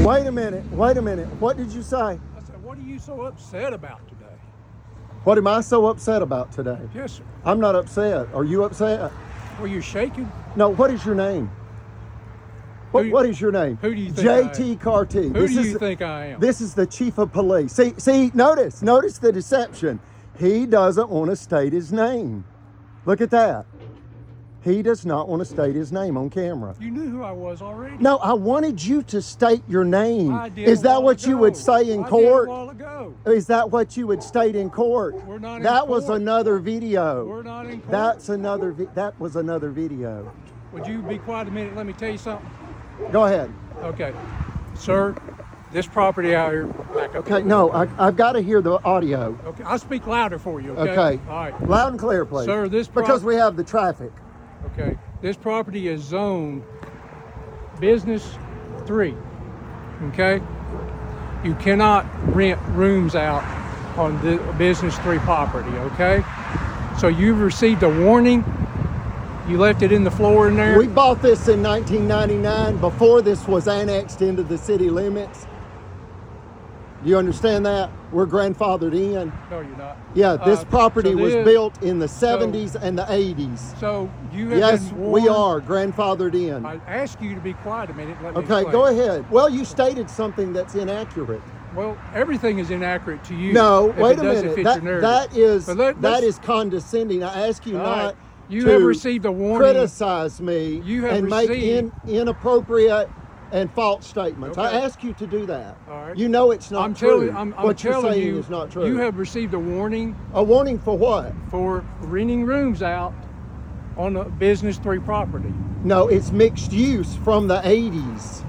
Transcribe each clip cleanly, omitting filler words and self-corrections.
Wait a minute. Wait a minute. What did you say? I said, what are you so upset about today? What am I so upset about today? Yes, sir. I'm not upset. Are you upset? Were you shaking? No. What is your name? What is your name? Who do you think I am? JT Cartee. Who do you think I am? This is the chief of police. See, notice the deception. He doesn't want to state his name. Look at that. He does not want to state his name on camera. You knew who I was already. No, I wanted you to state your name. I did Is a that while what you ago. would say in I court? did a while ago. Is that what you would state in court? We're not in That was court. another video. We're not in court. That was another video. Would you be quiet a minute? Let me tell you something. Go ahead. Okay, sir. This property out here. Back up. Okay, no, I've got to hear the audio. Okay, I'll speak louder for you. Okay. Okay. All right. Loud and clear, please. Sir, because we have the traffic. Okay. This property is zoned Business 3. Okay. You cannot rent rooms out on the Business 3 property. Okay. So you've received a warning. You left it in the floor in there. We bought this in 1999 before this was annexed into the city limits. You understand that? We're grandfathered in. No, you're not. Yeah, this property so was this- built in the 70s and the 80s. So you have Yes, been we warned. are grandfathered in. I asked you to be quiet a minute. Let me Okay, explain. go ahead. Well, you stated something that's inaccurate. Well, everything is inaccurate to you. No, if wait it a doesn't minute. fit That, your that narrative. is But let's- that is condescending. I ask you All not right. You to have received a warning. criticize me You have and make received- inappropriate and false statements. I Okay. ask you to do that. All right. You know it's not I'm true. telling, I'm what you're telling saying you, is not true. you have received a warning a warning for what? for renting rooms out on a Business 3 property. No, it's mixed use from the 80s.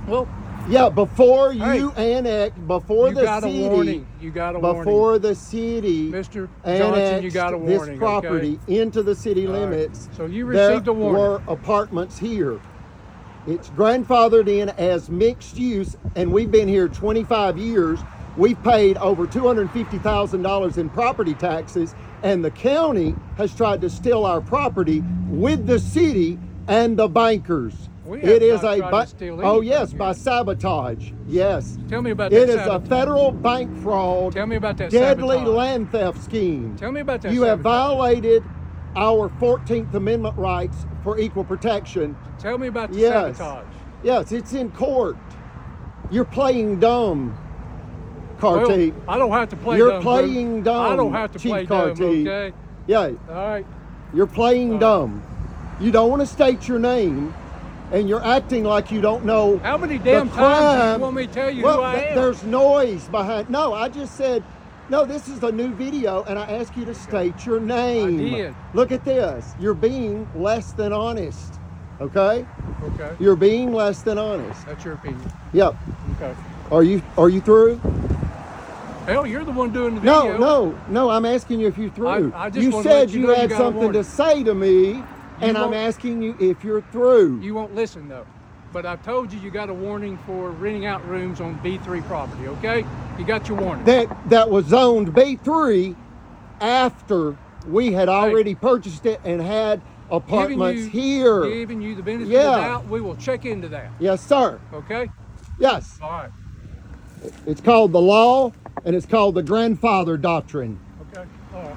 Well, Yeah, before Hey, you annexed, before you the got city, a warning. You got a warning. before the city Mr. Johnson, annexed you got a this warning, property into the city All right. limits. So you received there a warning. were apartments here. It's grandfathered in as mixed use, and we've been here 25 years. We've paid over $250,000 in property taxes, and the county has tried to steal our property with the city and the bankers. We It have is not a tried to steal oh anything yes, here. by sabotage. Yes. Tell me about that. It is a sabotage. federal bank fraud, Tell me about that deadly sabotage. land theft scheme. Tell me about that. You have sabotage. violated our 14th Amendment rights for equal protection. Tell me about the Yes. sabotage. Yes, it's in court. You're playing dumb, Cartee. Well, I don't have to play You're dumb. playing dumb. I don't have to Chief play dumb, Cartee. okay? Yeah, All right. you're playing All right. dumb. You don't want to state your name, and you're acting like you don't know. How many damn the times do crime. you want me to tell you Well, who I am? there's noise behind. No, I just said, no, this is a new video, and I ask you to state your name. I did. Look at this. You're being less than honest. Okay? Okay. You're being less than honest. That's your opinion. Yep. Okay. Are you through? Hell, you're the one doing the video. No. I'm asking you if you're through. I just you wanna said let you you know you had got a something to warning. say to me, and I'm won't- asking you if you're through. You won't listen though. But I've told you got a warning for renting out rooms on B3 property, okay? You got your warning. that was zoned B3 after we had already purchased it and had apartments here. Giving you the benefit of Yeah. the doubt, we will check into that, Yes, sir. okay? Yes. All right. It's called the law, and it's called the grandfather doctrine. Okay. All right.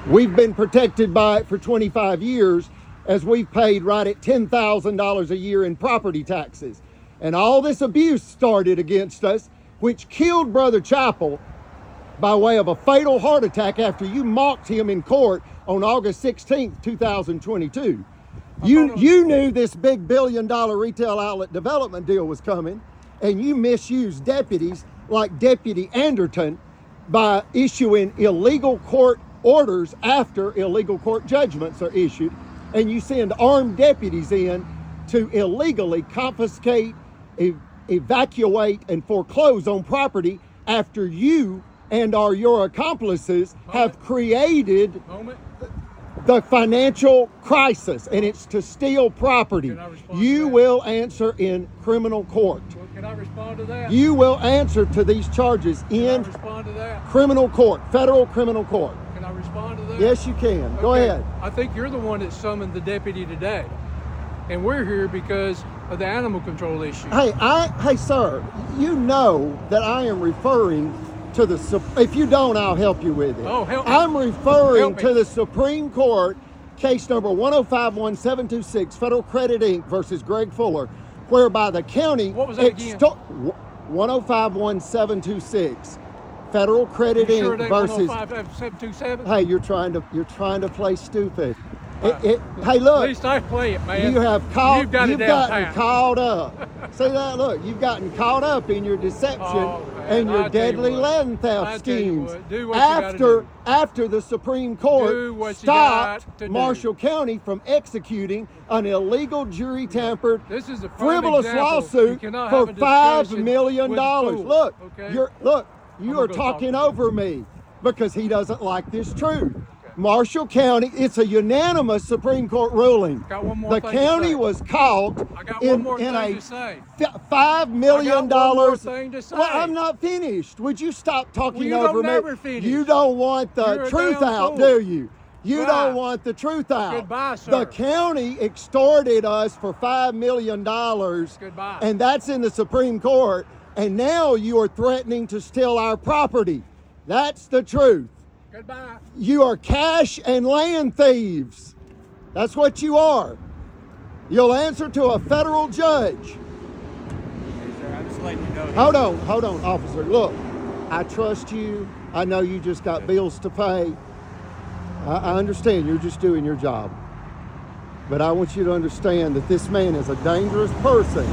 We've been protected by it for 25 years, as we've paid right at $10,000 a year in property taxes. And all this abuse started against us, which killed Brother Chapel by way of a fatal heart attack after you mocked him in court on August 16th, 2022. You knew this big $1 billion retail outlet development deal was coming, and you misused deputies like Deputy Anderton by issuing illegal court orders after illegal court judgments are issued, and you send armed deputies in to illegally confiscate, evacuate, and foreclose on property after you and your accomplices have created the financial crisis, and it's to steal property. Can I respond You to that? will answer in criminal court. Well, can I respond to that? You will answer to these charges Can I in respond to that? criminal court, federal criminal court. Can I respond to that? Yes, you can. Go Okay. ahead. I think you're the one that summoned the deputy today. and we're here because of the animal control issue. Hey, sir, you know that I am referring to if you don't, I'll help you with it. Oh, help me. I'm referring Help me. to the Supreme Court case number 1051726, Federal Credit Inc. versus Greg Fuller, whereby the county. What was that again? 1051726, Federal Credit You Inc. sure it ain't versus. 105-727? Hey, you're trying to play stupid. Hey, look. At least I play it, man. You have caught. You've got it You've down gotten pat. caught up. See that? Look, you've gotten caught up in your deception and your I'll tell you deadly what. land theft I'll tell you schemes. what. Do what you gotta do. After the Supreme Do Court what you stopped got to do. Marshall County from executing an illegal jury tampered This is a prime frivolous example. You lawsuit cannot for have a $5 discussion million. with a fool, Look, okay? you I'm are gonna go talking talk to over me because he doesn't like this truth. Marshall County, it's a unanimous Supreme Court ruling. Got one more The thing to county say. was caught I got in one more thing a to say. $5 million. I got one more thing to say. Well, I'm not finished. Would you stop talking Well, you over don't me? never finish. You don't want the You're a truth damn out, fool. do you? You Goodbye. don't want the truth out. Goodbye, sir. The county extorted us for $5 million. Goodbye. And that's in the Supreme Court. And now you are threatening to steal our property. That's the truth. Goodbye. You are cash and land thieves. That's what you are. You'll answer to a federal judge. Hey, sir, I'm just letting you know. Hold on, officer. Look, I trust you. I know you just got bills to pay. I understand you're just doing your job. But I want you to understand that this man is a dangerous person.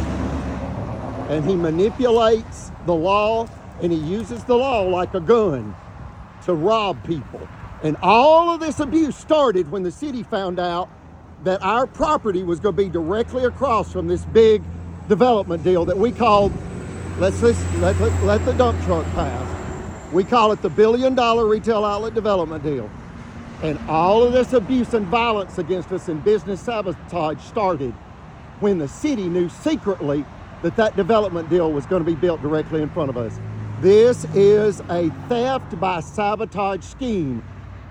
And he manipulates the law, and he uses the law like a gun to rob people. And all of this abuse started when the city found out that our property was going to be directly across from this big development deal that we called, let the dump truck pass. We call it the $1 billion retail outlet development deal. And all of this abuse and violence against us and business sabotage started when the city knew secretly that development deal was going to be built directly in front of us. This is a theft by sabotage scheme.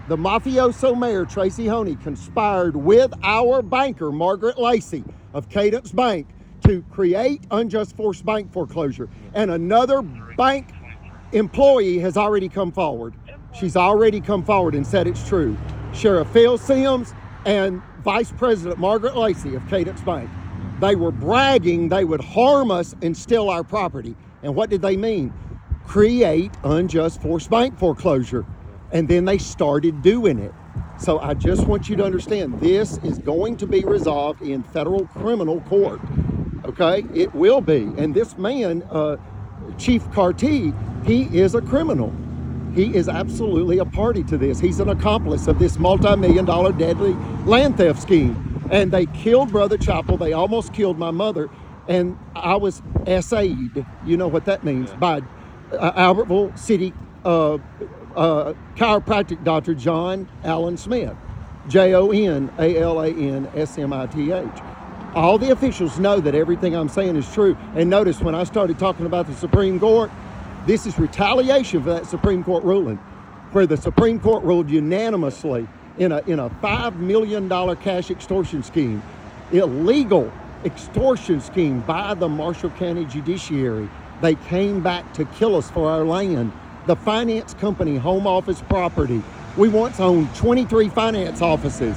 The mafioso mayor, Tracy Honey, conspired with our banker, Margaret Lacey of Cadence Bank, to create unjust forced bank foreclosure. And another bank employee has already come forward. She's already come forward and said it's true. Sheriff Phil Sims and Vice President Margaret Lacey of Cadence Bank. They were bragging they would harm us and steal our property. And what did they mean? Create unjust forced bank foreclosure. And then they started doing it. So I just want you to understand this is going to be resolved in federal criminal court. Okay? It will be. And this man, Chief Cartee, he is a criminal. He is absolutely a party to this. He's an accomplice of this multi-million-dollar deadly land theft scheme. And they killed Brother Chapel. They almost killed my mother. And I was SA'd, you know what that means, by Albertville City chiropractic doctor John Allen Smith, JONALANSMITH. All the officials know that everything I'm saying is true. And notice when I started talking about the Supreme Court, this is retaliation for that Supreme Court ruling, where the Supreme Court ruled unanimously in a $5 million cash extortion scheme, illegal extortion scheme by the Marshall County Judiciary. They came back to kill us for our land. The finance company, Home Office Property. We once owned 23 finance offices.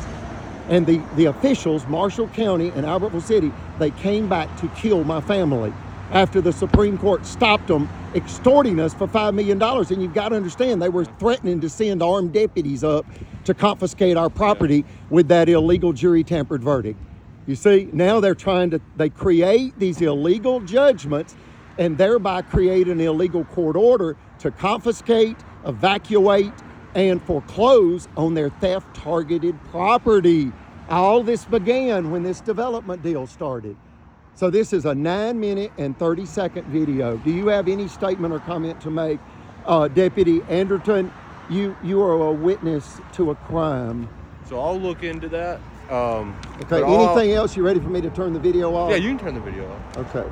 And the officials, Marshall County and Albertville City, they came back to kill my family after the Supreme Court stopped them extorting us for $5 million. And you've got to understand, they were threatening to send armed deputies up to confiscate our property with that illegal jury tampered verdict. You see, now they create these illegal judgments and thereby create an illegal court order to confiscate, evacuate, and foreclose on their theft-targeted property. All this began when this development deal started. So this is a 9-minute and 30-second video. Do you have any statement or comment to make? Deputy Anderton, you are a witness to a crime. So I'll look into that. Okay, anything else? You ready for me to turn the video off? Yeah, you can turn the video off. Okay.